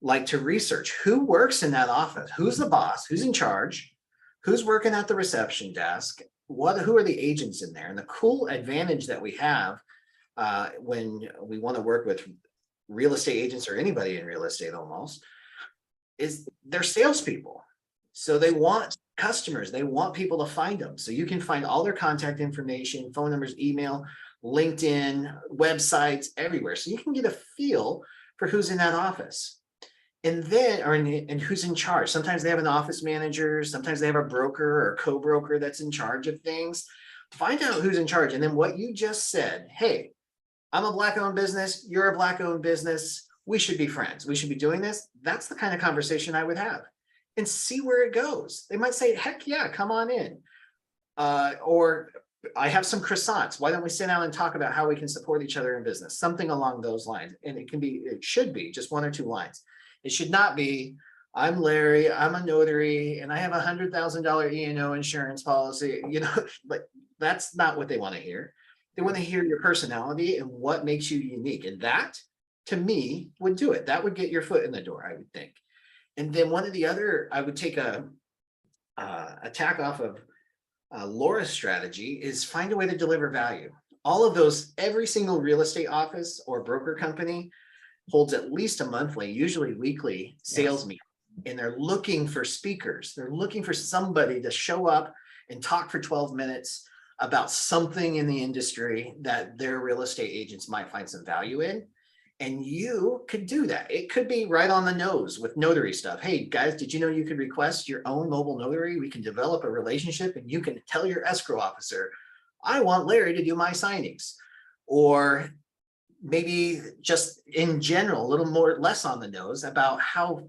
A: like to research who works in that office, who's the boss, who's in charge, who's working at the reception desk, who are the agents in there. And the cool advantage that we have when we want to work with real estate agents or anybody in real estate almost is they're salespeople. So they want customers, they want people to find them. So you can find all their contact information, phone numbers, email, LinkedIn, websites, everywhere. So you can get a feel for who's in that office. And then, and who's in charge. Sometimes they have an office manager, sometimes they have a broker or co-broker that's in charge of things. Find out who's in charge. And then what you just said, hey, I'm a Black-owned business, you're a Black-owned business, we should be friends, we should be doing this. That's the kind of conversation I would have and see where it goes. They might say, heck yeah, come on in. Or I have some croissants. Why don't we sit down and talk about how we can support each other in business? Something along those lines. And it should be just 1 or 2 lines. It should not be, I'm Larry, I'm a notary, and I have $100,000 E&O insurance policy. But that's not what they want to hear. They want to hear your personality and what makes you unique. And that, to me, would do it. That would get your foot in the door, I would think. And then one of the other, I would take a tack off of Laura's strategy is find a way to deliver value. All of those, every single real estate office or broker company holds at least a monthly, usually weekly sales meeting. And they're looking for speakers. They're looking for somebody to show up and talk for 12 minutes about something in the industry that their real estate agents might find some value in. And you could do that. It could be right on the nose with notary stuff. Hey guys, did you know you could request your own mobile notary? We can develop a relationship and you can tell your escrow officer, I want Larry to do my signings. Or maybe just in general, a little more less on the nose about how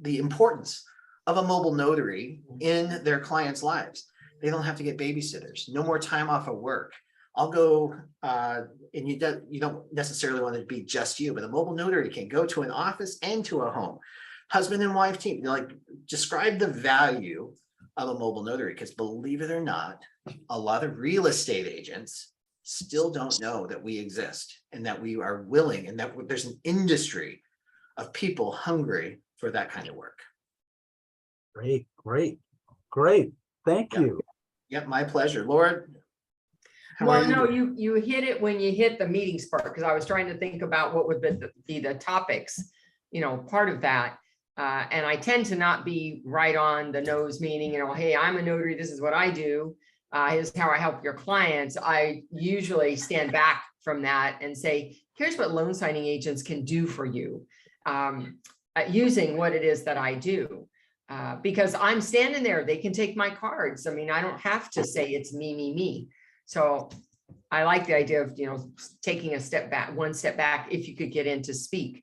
A: the importance of a mobile notary in their clients' lives. They don't have to get babysitters, no more time off of work. I'll go, and you don't necessarily want it to be just you, but a mobile notary can go to an office and to a home. Husband and wife team, like describe the value of a mobile notary, because believe it or not, a lot of real estate agents still don't know that we exist and that we are willing and that there's an industry of people hungry for that kind of work.
K: Great. Thank you.
A: Yep, my pleasure. Laura?
B: Well, no, you hit it when you hit the meetings part, because I was trying to think about what would be the topics, part of that. And I tend to not be right on the nose, meaning, hey, I'm a notary, this is what I do. Here's how I help your clients. I usually stand back from that and say, here's what loan signing agents can do for you using what it is that I do. Because I'm standing there, they can take my cards. I mean, I don't have to say it's me. So I like the idea of, taking one step back if you could get in to speak,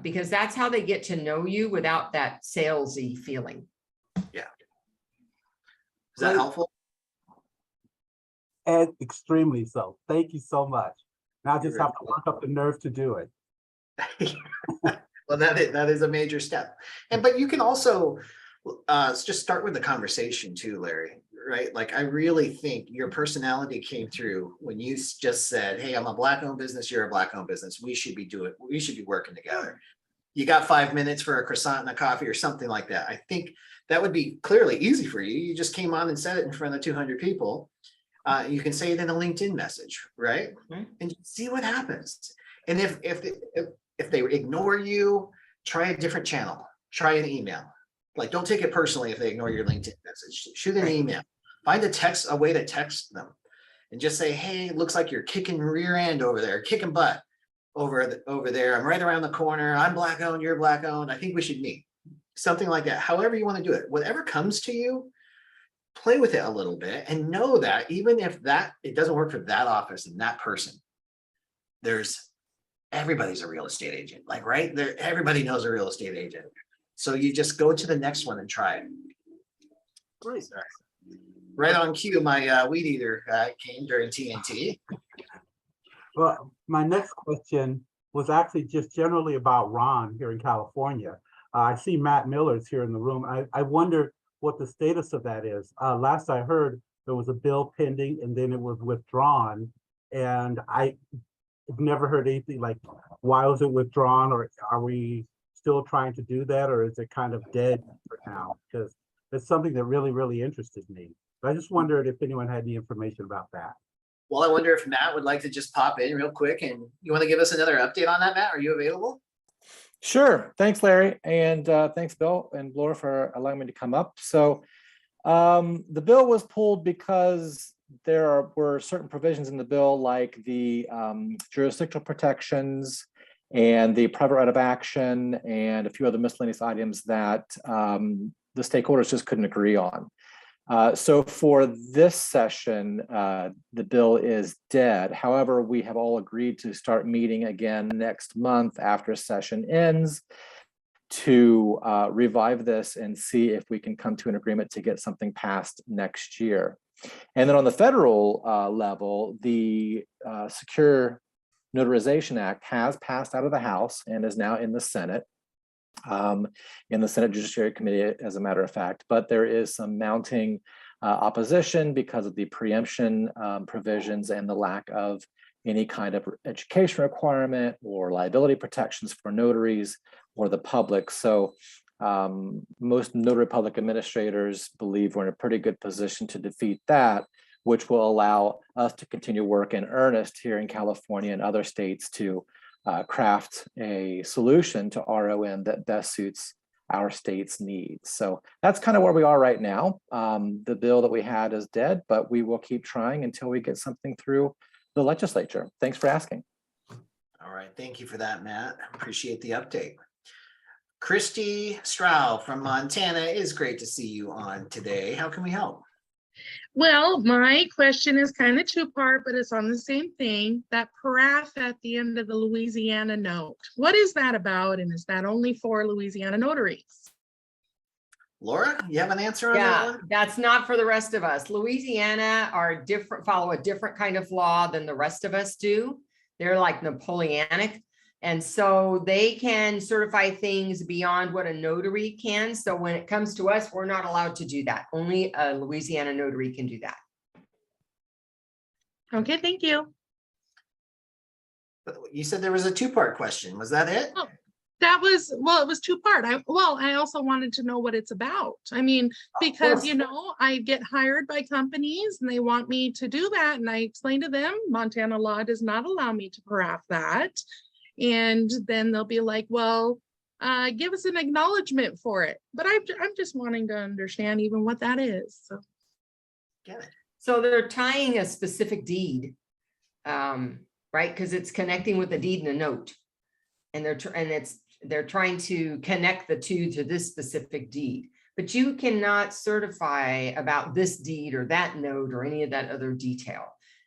B: because that's how they get to know you without that salesy feeling.
A: Yeah. Is that helpful?
K: And extremely so. Thank you so much. Now I just have to work up the nerve to do it.
A: Well, that is a major step. But you can also just start with the conversation too, Larry, right? Like, I really think your personality came through when you just said, hey, I'm a Black owned business, you're a Black owned business. We should be working together. You got 5 minutes for a croissant and a coffee or something like that. I think that would be clearly easy for you. You just came on and said it in front of 200 people. You can say it in a LinkedIn message, right? And see what happens. And if they ignore you, try a different channel, try an email. Like, don't take it personally if they ignore your LinkedIn message. Shoot an email, find a way to text them and just say, hey, it looks like you're kicking rear end over there, kicking butt over there. I'm right around the corner. I'm Black owned, you're Black owned. I think we should meet. Something like that. However you want to do it, whatever comes to you, play with it a little bit and know that even if it doesn't work for that office and that person, everybody's a real estate agent, like, right there, everybody knows a real estate agent. So you just go to the next one and try it. Great. Right on cue, my weed eater came during TNT.
K: Well, my next question was actually just generally about Ron here in California. I see Matt Miller's here in the room. I wonder what the status of that is. Last I heard, there was a bill pending and then it was withdrawn. And I've never heard anything like, why was it withdrawn? Or are we still trying to do that? Or is it kind of dead for now? Because it's something that really, really interested me. But I just wondered if anyone had any information about that.
A: Well, I wonder if Matt would like to just pop in real quick, and you want to give us another update on that, Matt? Are you available?
L: Sure. Thanks, Larry. And thanks, Bill and Laura, for allowing me to come up. So the bill was pulled because there were certain provisions in the bill, like the jurisdictional protections and the private right of action and a few other miscellaneous items that the stakeholders just couldn't agree on. So for this session, the bill is dead. However, we have all agreed to start meeting again next month after session ends to revive this and see if we can come to an agreement to get something passed next year. And then on the federal level, the Secure Notarization Act has passed out of the House and is now in the Senate. In the Senate Judiciary Committee, as a matter of fact, but there is some mounting opposition because of the preemption provisions and the lack of any kind of education requirement or liability protections for notaries or the public. So most notary public administrators believe we're in a pretty good position to defeat that, which will allow us to continue work in earnest here in California and other states to craft a solution to RON that best suits our state's needs. So that's kind of where we are right now. The bill that we had is dead, but we will keep trying until we get something through the legislature. Thanks for asking.
A: All right, thank you for that, Matt. Appreciate the update. Christy Stroud from Montana, it is great to see you on today. How can we help?
M: Well, my question is kind of two-part, but it's on the same thing. That paragraph at the end of the Louisiana note. What is that about? And is that only for Louisiana notaries?
A: Laura, you have an answer on that one?
B: That's not for the rest of us. Louisiana follow a different kind of law than the rest of us do. They're like Napoleonic. And so they can certify things beyond what a notary can. So when it comes to us, we're not allowed to do that. Only a Louisiana notary can do that.
M: Okay, thank you.
A: You said there was a two-part question. Was that it?
M: Oh, that was, well, it was two-part. I also wanted to know what it's about. I mean, because, you know, I get hired by companies and they want me to do that. And I explain to them, Montana law does not allow me to paragraph that. And then they'll be like, well, give us an acknowledgement for it. But I'm just wanting to understand even what that is. So.
A: Get it.
B: So they're tying a specific deed, right? Because it's connecting with the deed and a note. And they're trying to connect the two to this specific deed. But you cannot certify about this deed or that note or any of that other detail.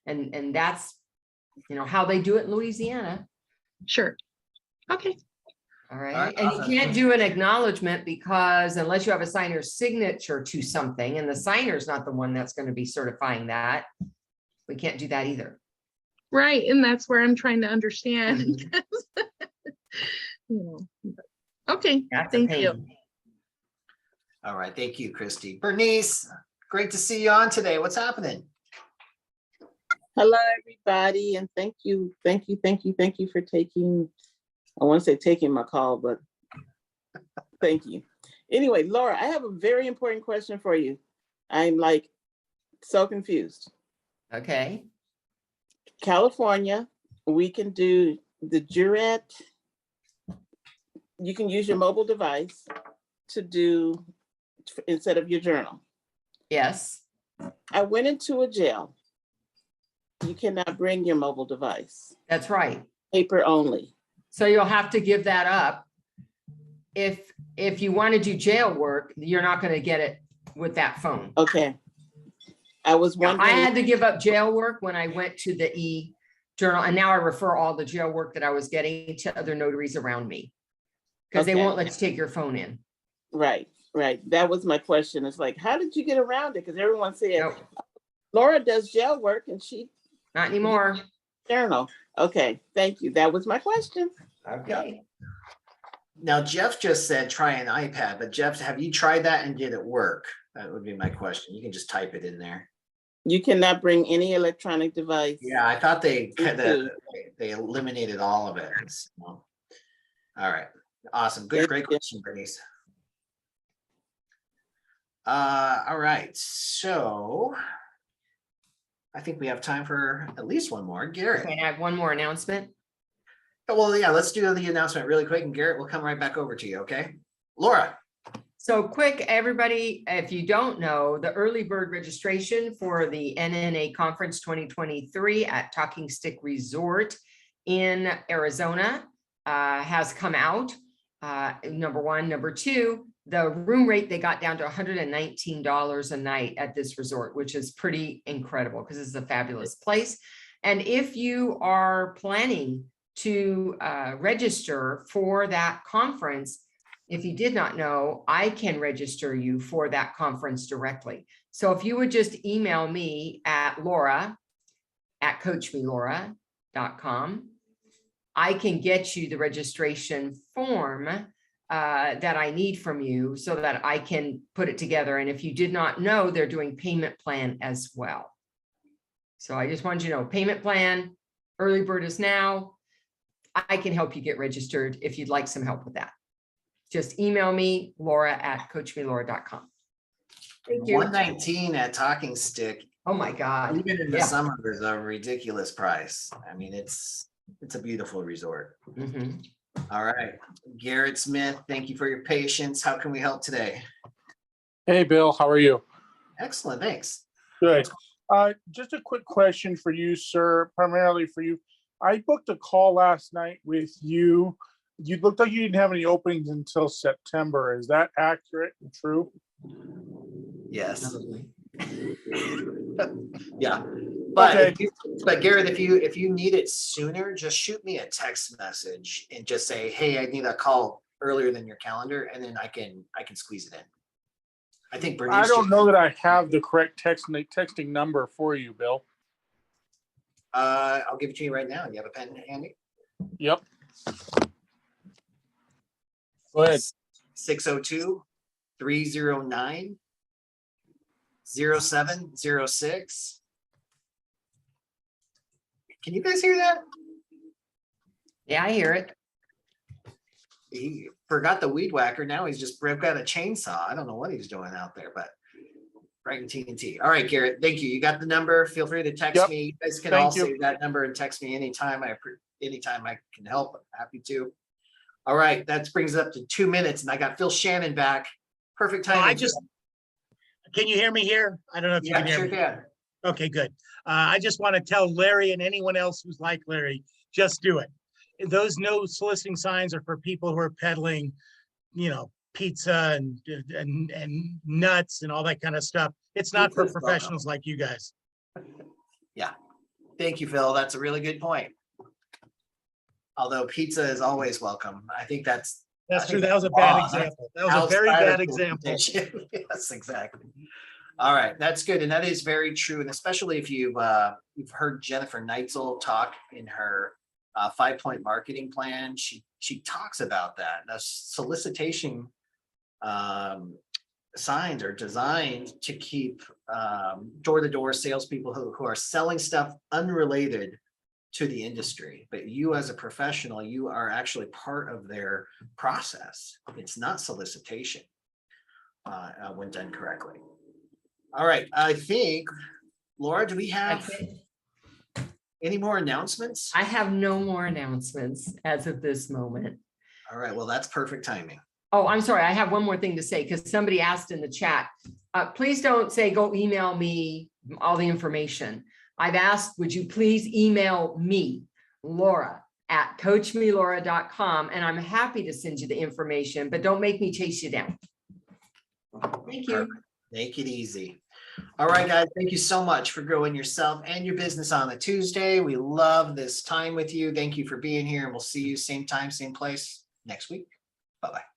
B: And that's, you know, how they do it in Louisiana.
M: Sure. Okay.
B: All right. And you can't do an acknowledgement because unless you have a signer's signature to something and the signer's not the one that's going to be certifying that, we can't do that either.
M: Right. And that's where I'm trying to understand. You know, Okay,
B: That's a
M: thank you.
B: pain.
A: All right, thank you, Christy. Bernice, great to see you on today. What's happening?
N: Hello, everybody, and thank you for taking, I want to say taking my call, but thank you. Anyway, Laura, I have a very important question for you. I'm like so confused.
B: Okay.
N: California, we can do the jurat. You can use your mobile device to do instead of your journal.
B: Yes.
N: I went into a jail. You cannot bring your mobile device.
B: That's right.
N: Paper only.
B: So you'll have to give that up. If you want to do jail work, you're not going to get it with that phone.
N: Okay. I was wondering.
B: I had to give up jail work when I went to the e-journal, and now I refer all the jail work that I was getting to other notaries around me because they
N: Okay.
B: won't let you take your phone in.
N: Right. That was my question. It's like, how did you get around it? Because everyone said
B: Nope.
N: Laura does jail work and she
B: Not anymore.
N: journal. Okay, thank you. That was my question.
B: Okay.
A: Now, Jeff just said try an iPad, but Jeff, have you tried that and did it work? That would be my question. You can just type it in there.
N: You cannot bring any electronic device.
A: Yeah, I thought they
N: too.
A: they eliminated all of it. So, all right, awesome, good, great question, Bernice. All right, so I think we have time for at least one more. Garrett.
B: Can I have one more announcement?
A: Oh, well, yeah, let's do the announcement really quick, and Garrett will come right back over to you, okay? Laura.
B: So quick, everybody, if you don't know, the early bird registration for the NNA Conference 2023 at Talking Stick Resort in Arizona has come out. Number one. Number two, the room rate, they got down to $119 a night at this resort, which is pretty incredible because it's a fabulous place. And if you are planning to register for that conference, if you did not know, I can register you for that conference directly. So if you would just email me at laura@coachmelaura.com, I can get you the registration form that I need from you so that I can put it together. And if you did not know, they're doing payment plan as well. So I just wanted you to know, payment plan, early bird is now. I can help you get registered if you'd like some help with that. Just email me, laura@coachmelaura.com. Thank you.
A: 119 at Talking Stick.
B: Oh my God.
A: Even in the
B: Yeah.
A: summer, there's a ridiculous price. I mean, it's a beautiful resort.
B: Mhm.
A: All right, Garrett Smith, thank you for your patience. How can we help today?
O: Hey, Bill, how are you?
A: Excellent, thanks.
O: Good. Just a quick question for you, sir, primarily for you. I booked a call last night with you. You looked like you didn't have any openings until September. Is that accurate and true?
A: Yes. Yeah. But
O: Okay.
A: but Garrett, if you need it sooner, just shoot me a text message and just say, hey, I need a call earlier than your calendar, and then I can squeeze it in. I think Bernice.
O: I don't know that I have the correct texting number for you, Bill.
A: I'll give it to you right now. You have a pen handy?
O: Yep. Go ahead.
A: 602-309-0706. Can you guys hear that?
B: Yeah, I hear it.
A: He forgot the weed whacker. Now he's just broke out a chainsaw. I don't know what he's doing out there, but right in TNT. All right, Garrett, thank you. You got the number. Feel free to text me. You guys can all save that number and text me anytime. Anytime I can help, I'm happy to. All right, that brings it up to 2 minutes, and I got Phil Shannon back. Perfect timing.
D: Can you hear me here? I don't know if you can hear
A: sure
D: me.
A: can.
D: Okay, good. I just want to tell Larry and anyone else who's like Larry, just do it. Those no soliciting signs are for people who are peddling, pizza and nuts and all that kind of stuff. It's not for professionals like you guys.
A: Yeah. Thank you, Phil. That's a really good point. Although pizza is always welcome. I think that's
D: true. That was a bad example. That was a very bad example.
A: Yes, exactly. All right, that's good, and that is very true, and especially if you've heard Jennifer Neitzel talk in her 5-point marketing plan. She talks about that. The solicitation signs are designed to keep door-to-door salespeople who are selling stuff unrelated to the industry. But you as a professional, you are actually part of their process. It's not solicitation when done correctly. All right, I think, Laura, do we have any more announcements?
B: I have no more announcements as of this moment.
A: All right, well, that's perfect timing.
B: Oh, I'm sorry. I have one more thing to say because somebody asked in the chat. Please don't say, go email me all the information. I've asked, would you please email me, Laura, at coachmelaura.com, and I'm happy to send you the information, but don't make me chase you down. Thank you.
A: Perfect. Make it easy. All right, guys, thank you so much for growing yourself and your business on a Tuesday. We love this time with you. Thank you for being here, and we'll see you same time, same place next week. Bye-bye.